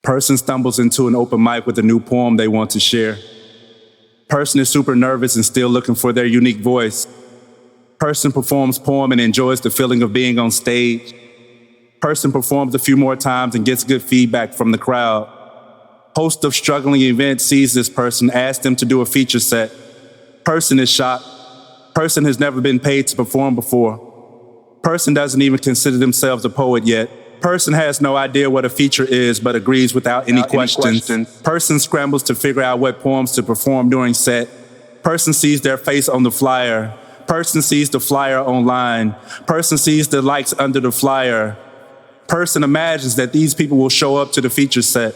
Person stumbles into an open mic with a new poem they want to share. Person is super nervous and still looking for their unique voice. Person performs poem and enjoys the feeling of being on stage. Person performs a few more times and gets good feedback from the crowd. Host of struggling event sees this person, asks them to do a feature set. Person is shocked. Person has never been paid to perform before. Person doesn't even consider themselves a poet yet. Person has no idea what a feature is, but agrees without any questions. Person scrambles to figure out what poems to perform during set. Person sees their face on the flyer. Person sees the flyer online. Person sees the likes under the flyer. Person imagines that these people will show up to the feature set.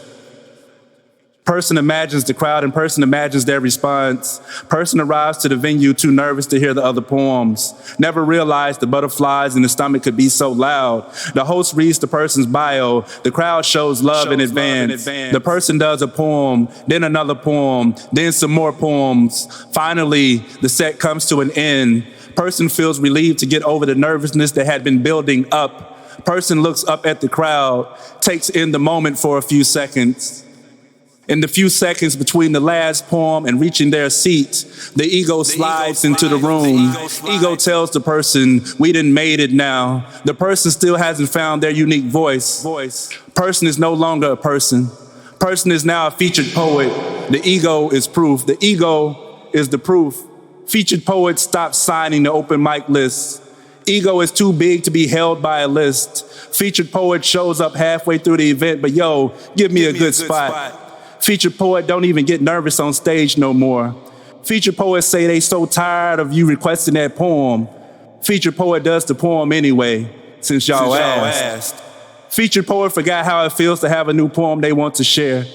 Person imagines the crowd and person imagines their response. Person arrives to the venue too nervous to hear the other poems. Never realized the butterflies in the stomach could be so loud. The host reads the person's bio. The crowd shows love in advance. The person does a poem, then another poem, then some more poems. Finally, the set comes to an end. Person feels relieved to get over the nervousness that had been building up. Person looks up at the crowd, takes in the moment for a few seconds. In the few seconds between the last poem and reaching their seat, the ego slides into the room. Ego tells the person, we done made it now. The person still hasn't found their unique voice. Person is no longer a person. Person is now a featured poet. The ego is proof. The ego is the proof. Featured poet stops signing the open mic list. Ego is too big to be held by a list. Featured poet shows up halfway through the event, but yo, give me a good spot. Featured poet don't even get nervous on stage no more. Featured poets say they so tired of you requesting that poem. Featured poet does the poem anyway, since y'all asked. Featured poet forgot how it feels to have a new poem they want to share.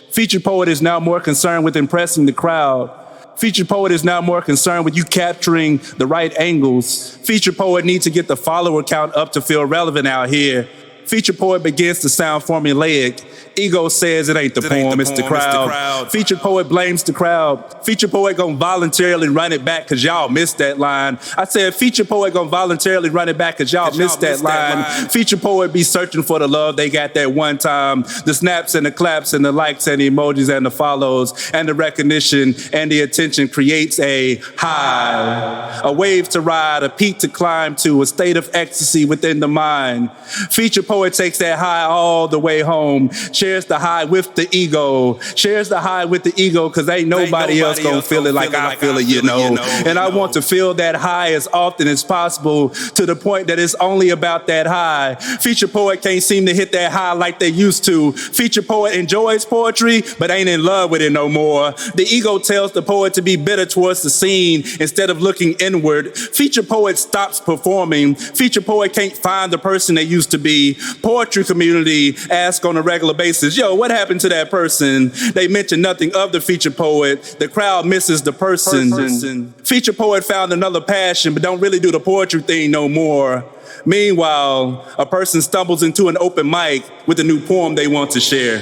Featured poet is now more concerned with impressing the crowd. Featured poet is now more concerned with you capturing the right angles. Featured poet needs to get the follower count up to feel relevant out here. Featured poet begins to sound formulaic. Ego says it ain't the poem, it's the crowd. Featured poet blames the crowd. Featured poet gonna voluntarily run it back cause y'all missed that line. I said featured poet gonna voluntarily run it back cause y'all missed that line. Featured poet be searching for the love they got that one time. The snaps and the claps and the likes and the emojis and the follows and the recognition and the attention creates a high. A wave to ride, a peak to climb to, a state of ecstasy within the mind. Featured poet takes that high all the way home. Shares the high with the ego. Shares the high with the ego because ain't nobody else gonna feel it like I feel it, you know. And I want to feel that high as often as possible to the point that it's only about that high. Featured poet can't seem to hit that high like they used to. Featured poet enjoys poetry but ain't in love with it no more. The ego tells the poet to be bitter towards the scene instead of looking inward. Featured poet stops performing. Featured poet can't find the person they used to be. Poetry community asks on a regular basis, yo, what happened to that person? They mention nothing of the featured poet. The crowd misses the person. Featured poet found another passion, but don't really do the poetry thing no more. Meanwhile, a person stumbles into an open mic with a new poem they want to share.